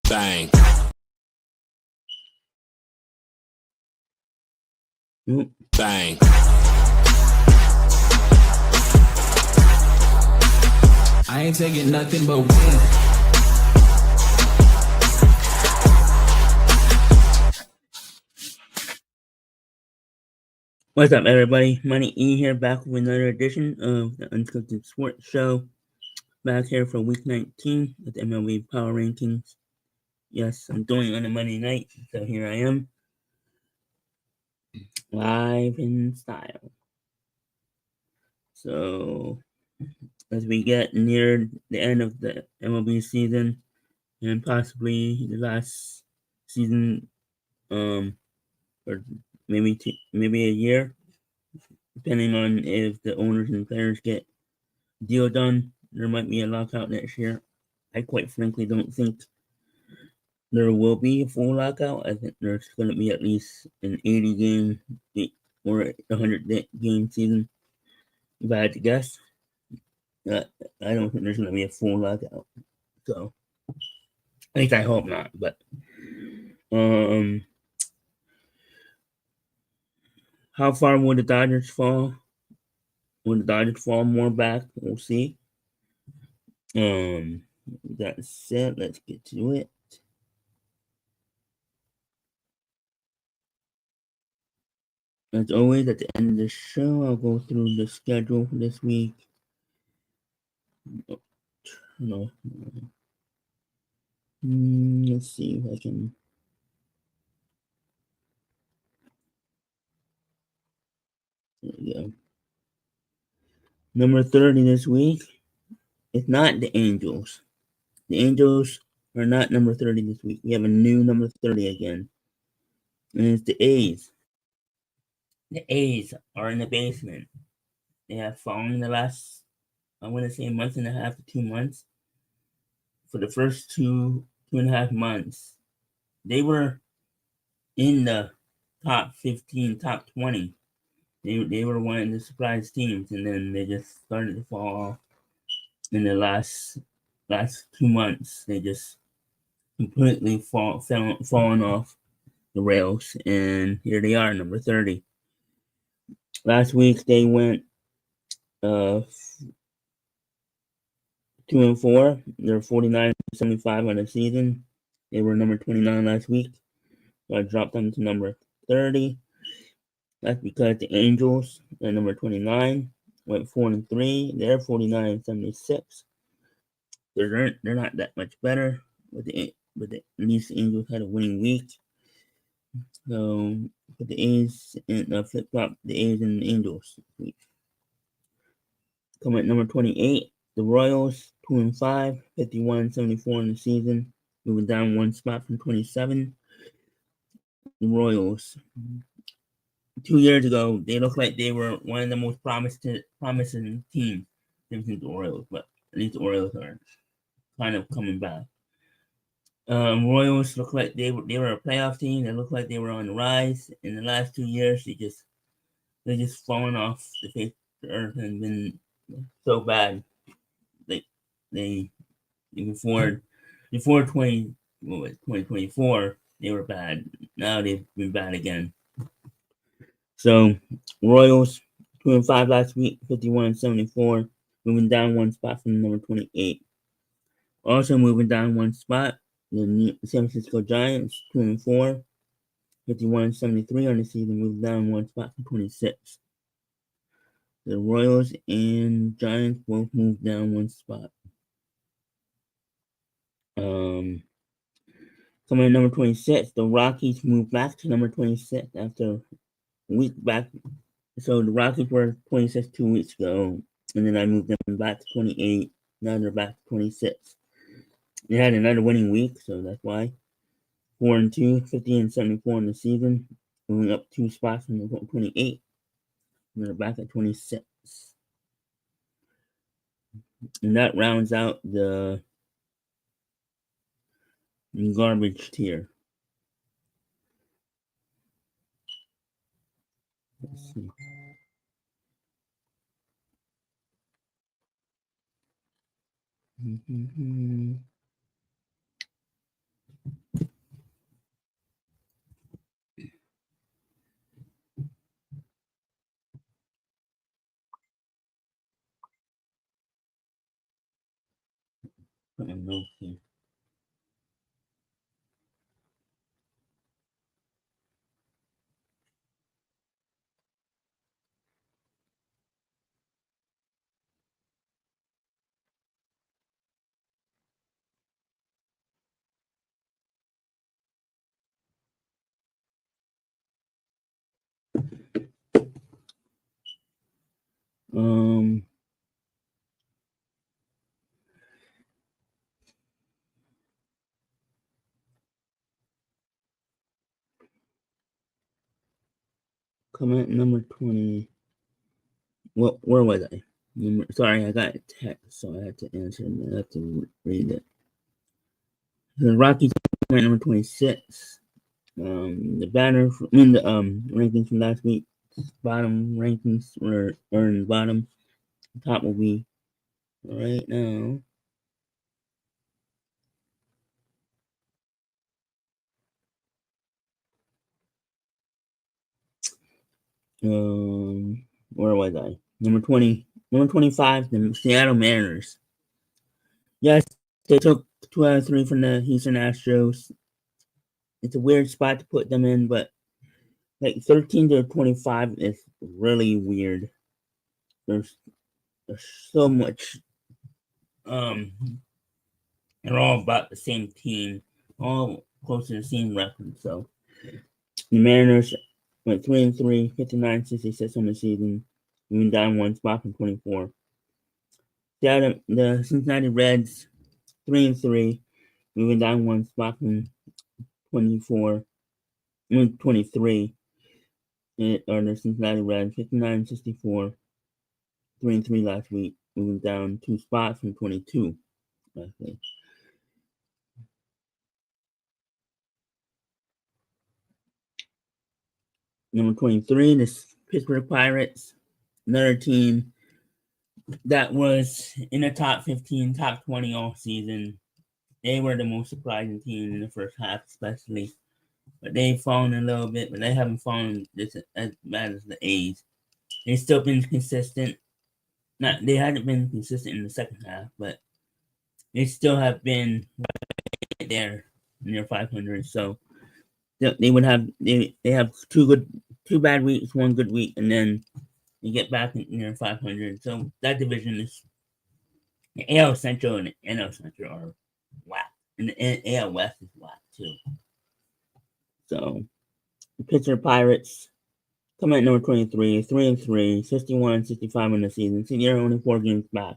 Bang. Bang. I ain't taking nothing but win. What's up, everybody? MoneyE here, back with another edition of the Unscripted Sports Show. Back here for Week 19 with the MLB Power Rankings. Yes, I'm doing it on a Monday night, so here I am, live in style. So, as we get near the end of the MLB season, and possibly the last season, or maybe a year, depending on if the owners and players get deal done, there might be a lockout next year. I quite frankly don't think there will be a full lockout. I think there's going to be at least an 80 game or a 100 game season. If I had to guess, I don't think there's going to be a full lockout. So, at least I hope not. But, how far will the Dodgers fall? Will the Dodgers fall more back? We'll see. That said, let's get to it. As always, at the end of the show, I'll go through the schedule for this week. Let's see if I can. There we go. Number 30 this week. It's not the Angels. The Angels are not number 30 this week. We have a new number 30 again. And it's the A's. The A's are in the basement. They have fallen the last, I want to say, a month and a half to 2 months. For the first two and a half months, they were in the top 15, top 20. They were one of the surprise teams, and then they just started to fall off in the last 2 months. They just completely fallen off the rails, and here they are, number 30. Last week they went 2-4. They're 49-75 on the season. They were number 29 last week. So I dropped them to number 30. That's because the Angels are number 29, went 4-3. They're 49-76. They're not that much better, but at least the Angels had a winning week. So put the A's and flip flop the A's and the Angels week. Coming at number 28, the Royals 2-5, 51-74 in the season, moving down one spot from 27. The Royals. 2 years ago, they looked like they were one of the most promising teams than the Orioles, but at least the Orioles are kind of coming back. Royals look like they were a playoff team. They look like they were on the rise. In the last 2 years, they just fallen off the face of the earth and been so bad. They before 2024, they were bad. Now they've been bad again. So, Royals 2-5 last week, 51-74, moving down one spot from number 28. Also moving down one spot, the San Francisco Giants 2-4, 51-73 on the season, moving down one spot from 26. The Royals and Giants both moved down one spot. Coming at number 26, the Rockies moved back to number 26 after a week back. So the Rockies were 26 2 weeks ago, and then I moved them back to 28. Now they're back to 26. They had another winning week, so that's why. 4-2, 50-74 in the season, moving up 2 spots from the 28. And they're back at 26. And that rounds out the garbage tier. Let's see. notes here. Comment number 20. Well, where was I? Sorry, I got a text, so I had to answer it. I have to read it. The Rockies comment number 26. The rankings from last week. Bottom rankings were in the bottom. The top will be right now. Where was I? Number 25, the Seattle Mariners. Yes, they took 2 out of 3 from the Houston Astros. It's a weird spot to put them in, but like 13 to 25 is really weird. There's so much. They're all about the same team, all close to the same record. So the Mariners went 3-3, 59-66 on the season, moving down 1 spot from 24. The Cincinnati Reds 3-3, moving down 1 spot from 23. Or the Cincinnati Reds 59-64, 3-3 last week, moving down 2 spots from 22 last week. Number 23, the Pittsburgh Pirates, another team that was in the top 15, top 20 all season. They were the most surprising team in the first half, especially. But they've fallen a little bit, but they haven't fallen as bad as the A's. They've still been consistent. They hadn't been consistent in the second half, but they still have been right there near 500. So they have two bad weeks, one good week, and then you get back near 500. So that division is the AL Central and the NL Central are whack, and the AL West is whack too. So the Pittsburgh Pirates come at number 23, 3-3, 61-65 in the season. So they're only 4 games back,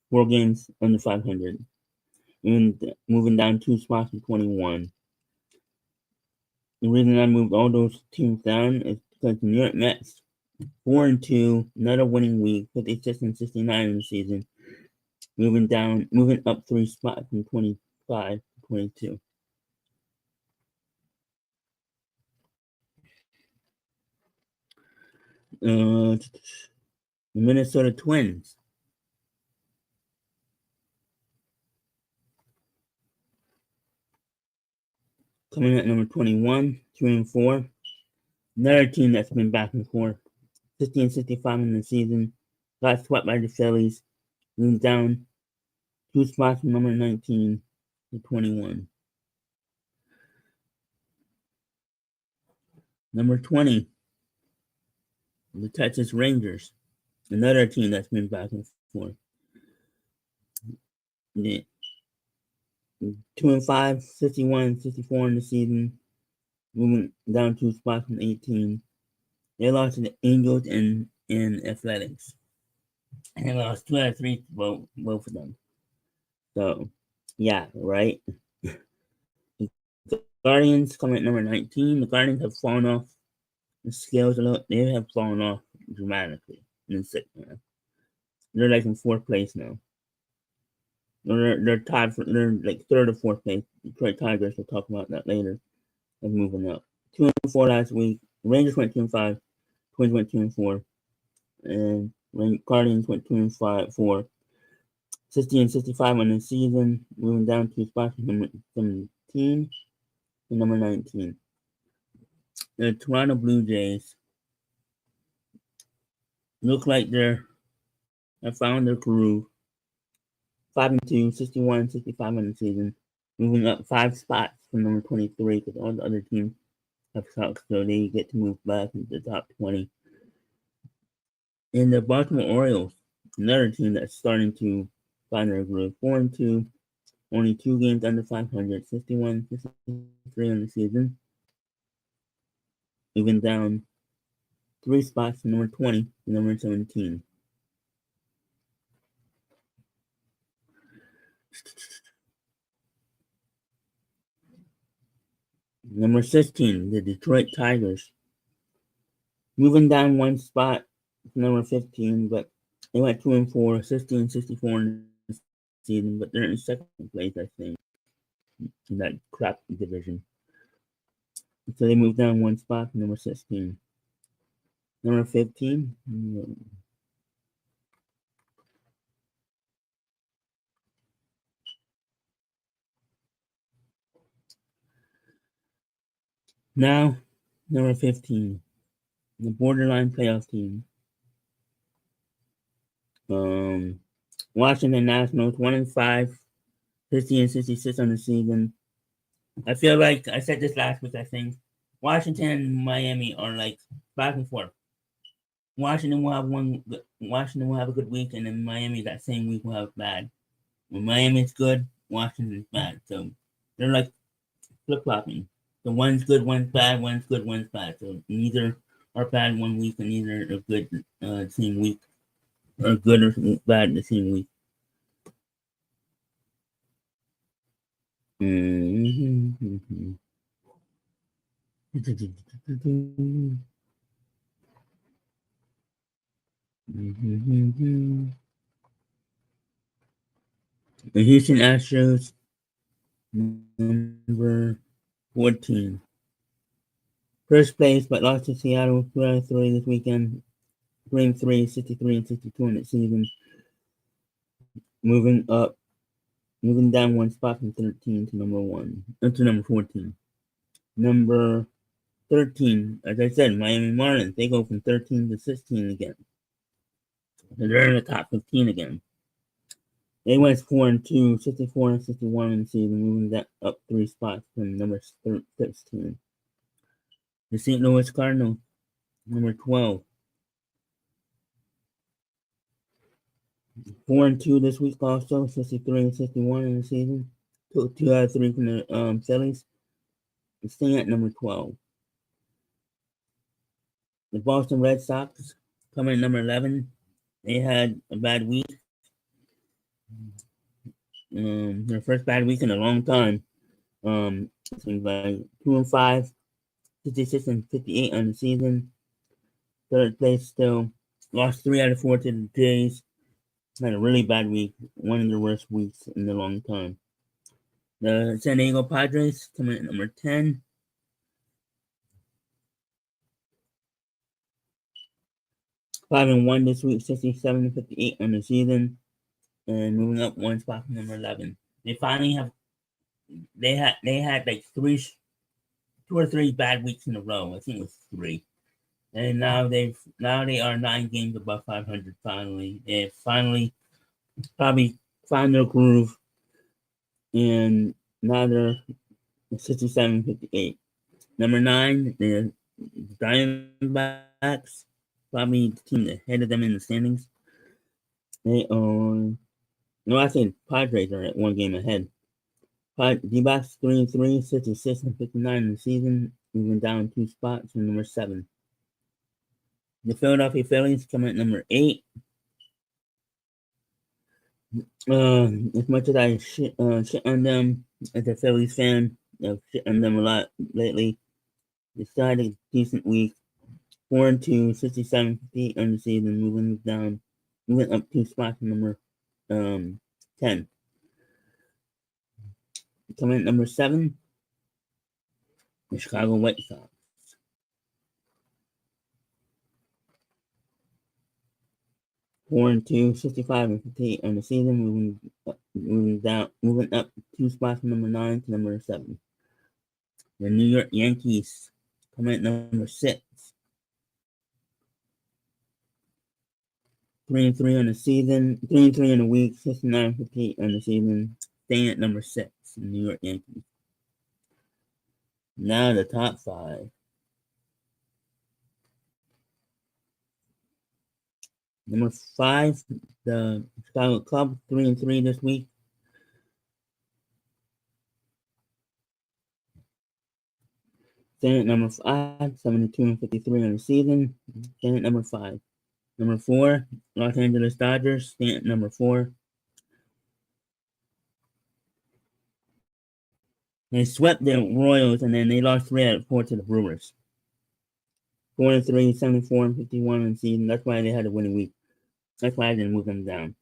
4 games under 500, and moving down 2 spots from 21. The reason I moved all those teams down is because the New York Mets 4-2, another winning week, 56-69 in the season, moving up 3 spots from 25 to 22. The Minnesota Twins. Coming at number 21, 3-4. Another team that's been back and forth. 50-65 in the season. Got swept by the Phillies. Moving down 2 spots from number 19 to 21. Number 20, the Texas Rangers. Another team that's been back and forth. 2-5, 51-54 in the season, moving down 2 spots from 18. They lost to the Angels in Athletics. And they lost 2 out of 3 both of them. So, yeah, right? The Guardians come at number 19. The Guardians have fallen off the scales a little. They have fallen off dramatically in the second half. They're like in 4th place now. They're tied for, they're like 3rd or 4th place. Detroit Tigers, we'll talk about that later. They're moving up. 2-4 last week. Rangers went 2-5. Twins went 2-4. And Guardians went 2-4. 60-65 on the season, moving down 2 spots from number 17 to number 19. The Toronto Blue Jays look like they found their groove. 5-2, 61, 65 on the season, moving up 5 spots from number 23 because all the other teams have sucked, so they get to move back into the top 20. And the Baltimore Orioles, another team that's starting to find their groove, 4-2, only 2 games under 500, 61, 63 on the season, moving down 3 spots from number 20 to number 17. Number 16, the Detroit Tigers, moving down 1 spot to number 15, but they went 2-4, 16, 64 in the season, but they're in second place, I think, in that crap division. So they moved down 1 spot to number 16. Number 15. Now, number 15. The borderline playoff team. Washington Nationals, 1-5, 50 and 66 on the season. I feel like I said this last week, I think. Washington and Miami are like back and forth. Washington will have a good week, and then Miami that same week will have bad. When Miami's good, Washington's bad. So they're like flip flopping. So one's good, one's bad, one's good, one's bad. So neither are bad one week, and neither are good same week, or good or bad the same week. Mm-hmm. The Houston Astros, number 14. First place, but lost to Seattle 2-3 this weekend. 3-3, 63 and 62 in the season. Moving down 1 spot from 13 to number 14. Number 13, as I said, Miami Marlins, they go from 13 to 16 again. They're in the top 15 again. They went 4-2, 64 and 61 in the season, moving that up 3 spots from number 16. The St. Louis Cardinals, number 12. 4-2 this week also, 63 and 61 in the season. 2 out of 3 from the Phillies. Staying at number 12. The Boston Red Sox coming at number 11. They had a bad week. Their first bad week in a long time. Seems like 2-5, 56 and 58 on the season. Third place still. Lost 3 out of 4 to the Jays. Had a really bad week. One of the worst weeks in a long time. The San Diego Padres coming at number 10. Five and 1 this week, 67 and 58 on the season, and moving up 1 spot from number 11. They finally have. They had like 2 or 3 bad weeks in a row. I think it was 3, and now they are 9 games above 500. Finally, they finally probably found their groove, and now they're 67 58. Number 9, the Diamondbacks. Probably the team ahead of them in the standings. They are. No, I think Padres are at 1 game ahead. D-backs 3-3, 66 and 59 in the season, moving down 2 spots from number 7. The Philadelphia Phillies come at number 8. As much as I shit on them as a Phillies fan, I've shit on them a lot lately. They started a decent week. 4-2, 67, 58 on the season, moving up 2 spots from number 10. Coming at number 7, the Chicago White Sox. 4-2, 65 and 58 on the season, moving up 2 spots from number 9 to number 7. The New York Yankees coming at number 6. 3-3 on the season, 3-3 in the week, 69-58 on the season, staying at number 6 in New York Yankees. Now the top 5. Number 5, the Chicago Cubs, 3-3 this week. Staying at number 5, 72-53 on the season, staying at number 5. Number 4, Los Angeles Dodgers, staying at number 4. They swept the Royals, and then they lost 3 out of 4 to the Brewers. 4-3, 74-51 on the season. That's why they had a winning week. That's why I didn't move them down.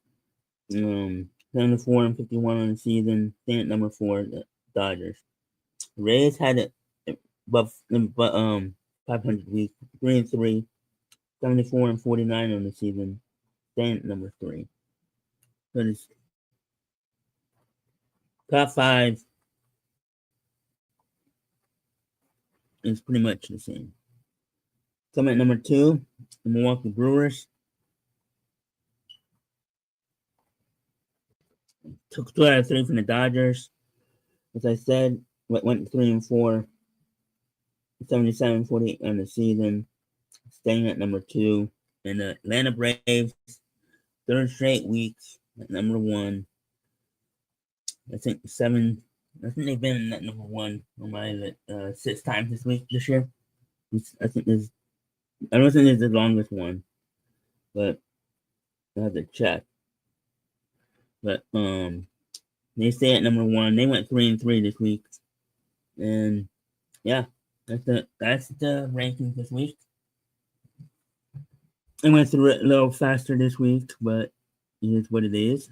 74-51 on the season. Staying at number 4, the Dodgers. Rays had a but 500 week. 3-3, 74-49 on the season. Staying at number 3. So this top 5 is pretty much the same. Coming at number 2, the Milwaukee Brewers. Took 2 out of 3 from the Dodgers. As I said, went 3-4, 77-48 on the season, staying at number 2. And the Atlanta Braves, 3rd straight weeks at number 1. I think they've been at number 1 on 6 times this year. I don't think it's the longest one, but I have to check. But they stay at number 1. They went 3-3 this week, and yeah, that's the rankings this week. I went through it a little faster this week, but it is what it is.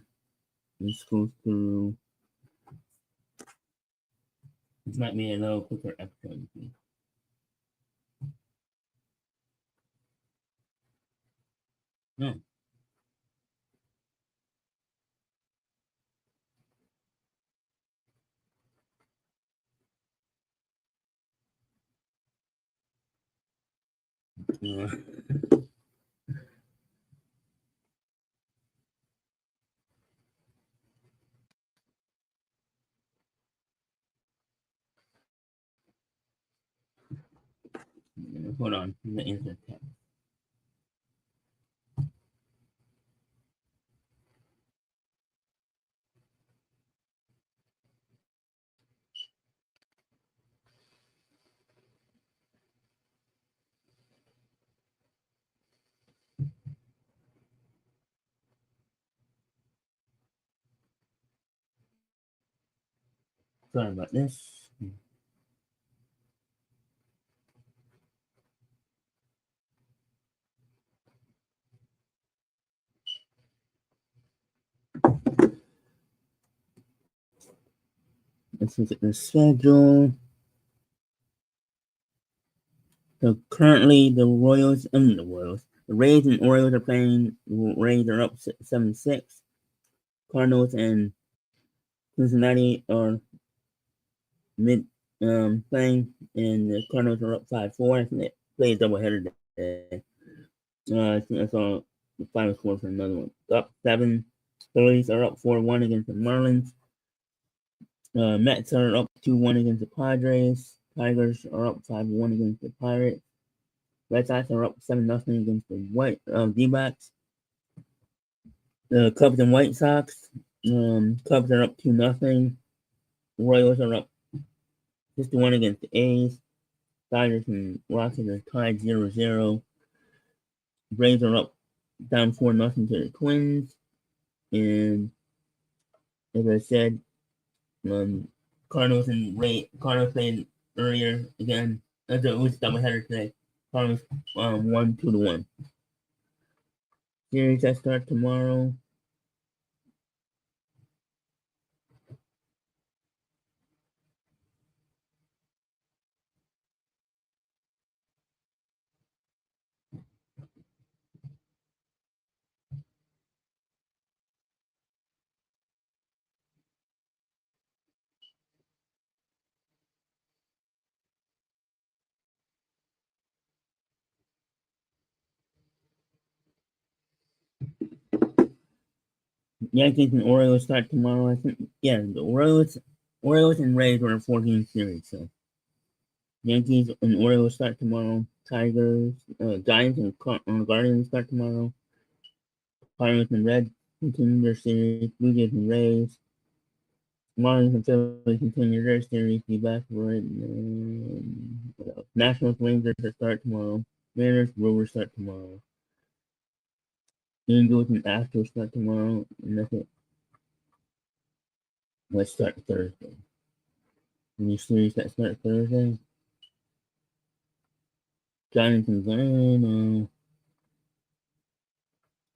Let's go through. This might be a little quicker episode this week. No. Hold on. The answer tab. Sorry about this. Let's look at the schedule. So currently, the Rays and Orioles are playing. The Rays are up 7-6. Cardinals and Cincinnati are playing, and the Cardinals are up 5-4. I think they play a doubleheader today. I think I saw the final score for another one. Up 7. Phillies are up 4-1 against the Marlins. Mets are up 2-1 against the Padres. Tigers are up 5-1 against the Pirates. Red Sox are up 7-0 against the D-backs. The Cubs and White Sox. Cubs are up 2-0. Royals are up 61 against the A's. Dodgers and Rockies are tied 0-0. Braves are up down 4-0 to the Twins. And as I said, Cardinals played earlier again. It was a doubleheader today. Cardinals won 2-1. Series that start tomorrow. Yankees and Orioles start tomorrow. I think, yeah, the Orioles and Rays are a 4-game series. So Yankees and Orioles start tomorrow. Tigers, Giants and Guardians start tomorrow. Pirates and Reds continue their series. Blue Jays and Rays. Marlins and Phillies continue their series. Be back for it. Nationals, Rangers start tomorrow. Mariners, Brewers start tomorrow. Angels and Astros start tomorrow. And that's it. Let's start Thursday. Any series that start Thursday? Giants and Zion,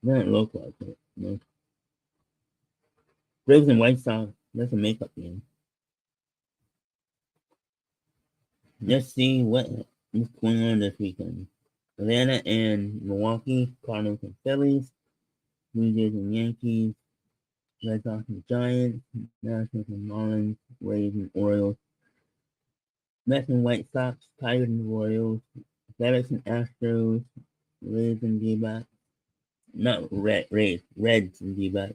not local, but no. Braves and White Sox, that's a makeup game. Let's see what's going on this weekend. Atlanta and Milwaukee, Cardinals and Phillies, Blue Jays and Yankees, Red Sox and Giants, Nationals and Marlins, Rays and Orioles, Mets and White Sox, Tigers and Royals, Athletics and Astros, Rays and D-backs, not Rays, Reds and D-backs,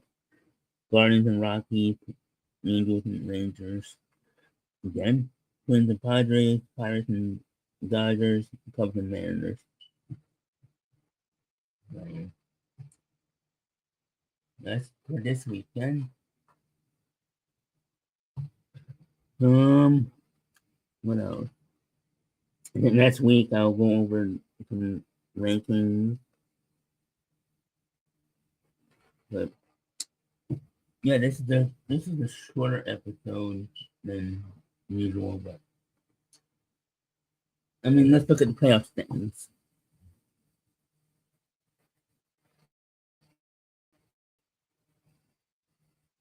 Guardians and Rockies, Angels and Rangers. Again, Twins and Padres, Pirates and Dodgers, Cubs and Mariners. That's for this weekend. What else? I think next week I'll go over some rankings. But yeah, this is a shorter episode than usual, but I mean, let's look at the playoff standings.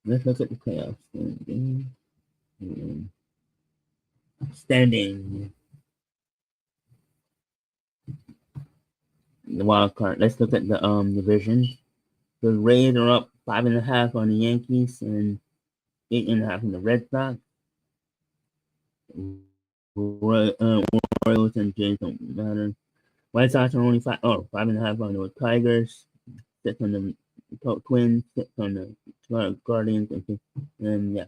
Let's look at the playoff standing. The wild card. Let's look at the division. The Rays are up 5.5 on the Yankees and 8.5 on the Red Sox. Royals and Jays don't matter. White Sox are only 5.5 on the Tigers, 6 on the Twins, 6 on the Guardians, and yeah.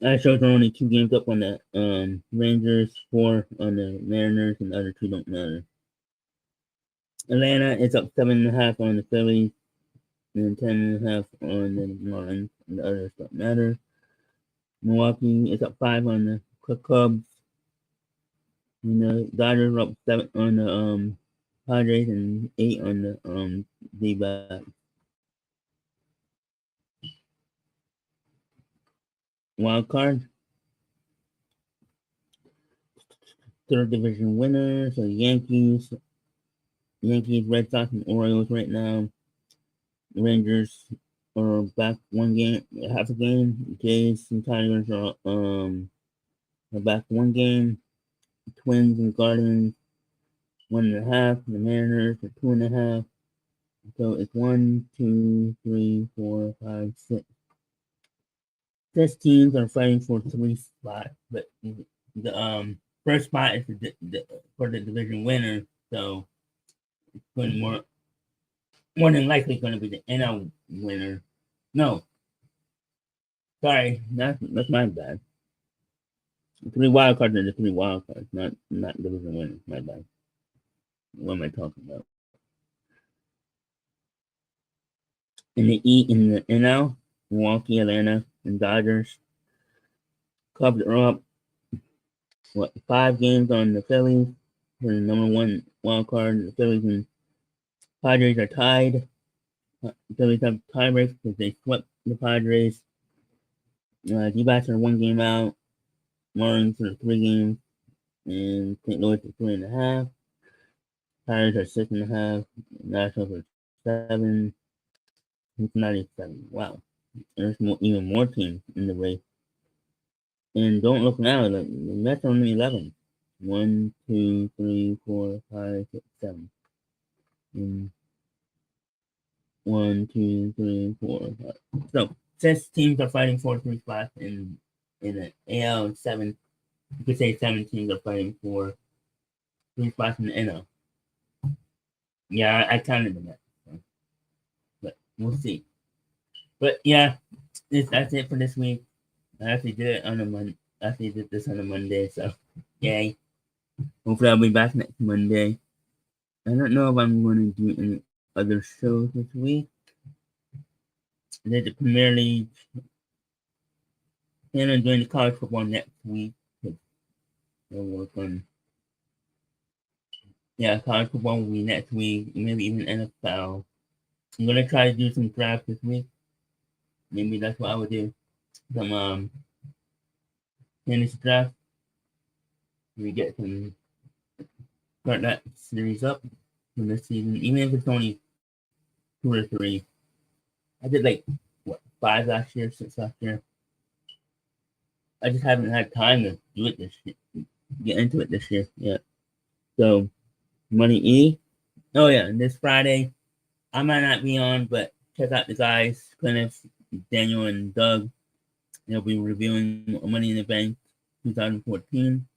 Astros are only 2 games up on the Rangers, 4 on the Mariners, and the other 2 don't matter. Atlanta is up 7.5 on the Phillies, and 10.5 on the Marlins, and the others don't matter. Milwaukee is up 5 on the Cubs. And the Dodgers are up 7 on the Padres and 8 on the D-backs. Wild card. Third division winner. So Yankees, Red Sox, and Orioles right now. The Rangers are back half a game. Jays and Tigers are back 1 game. Twins and Guardians 1.5. The Mariners are 2.5. So it's 1, 2, 3, 4, 5, 6. 6 teams are fighting for 3 spots, but the first spot is for the division winner. So it's going more than likely going to be the NL winner. No, sorry, that's my bad. 3 wild cards are the 3 wild cards, not division winners. My bad. What am I talking about? In the NL, Milwaukee, Atlanta, and Dodgers. Cubs are up 5 games on the Phillies for the number 1 wild card. The Phillies and Padres are tied. The Phillies have tiebreaks because they swept the Padres. D-backs are 1 game out. Marlins are 3 games, and St. Louis are 3.5. Pirates are 6.5. Nationals are 7. Cincinnati 7. Wow, there's even more teams in the race. And don't look now, the Mets are only 11. 1, 2, 3, 4, 5, 6, 7. And 1, 2, 3, 4, 5. So 6 teams are fighting for 3 spots in the AL, and 7. You could say 7 teams are fighting for 3 spots in the NL. Yeah, I counted them that, but we'll see. But yeah, that's it for this week. I actually did it on a Monday. I actually did this on a Monday, so yay. Hopefully I'll be back next Monday. I don't know if I'm going to do any other shows this week. There's the Premier League. Plan on doing the college football next week. We'll work on college football will be next week. Maybe even NFL. I'm gonna try to do some drafts this week. Maybe that's what I would do. Some tennis draft. We get some start that series up for this season, even if it's only 2 or 3. I did like 5 last year, 6 last year. I just haven't had time to do it this year, get into it this year yet. So, MoneyE. Oh yeah, and this Friday, I might not be on, but check out the guys, Kenneth, Daniel, and Doug. They'll be reviewing Money in the Bank 2014.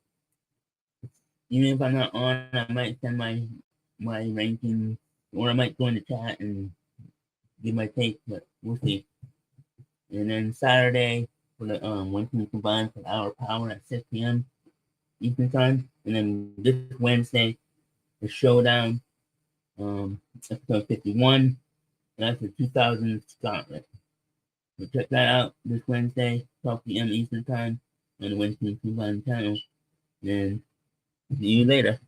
Even if I'm not on, I might send my ranking, or I might go in the chat and give my take, but we'll see. And then Saturday for the 1 team combined for Hour Power at 6 p.m. Eastern Time. And then this Wednesday, the Showdown, episode 51. That's the 2000 Scotland. So check that out this Wednesday, 12 p.m. Eastern Time on the 1 team combined channel. And see you later.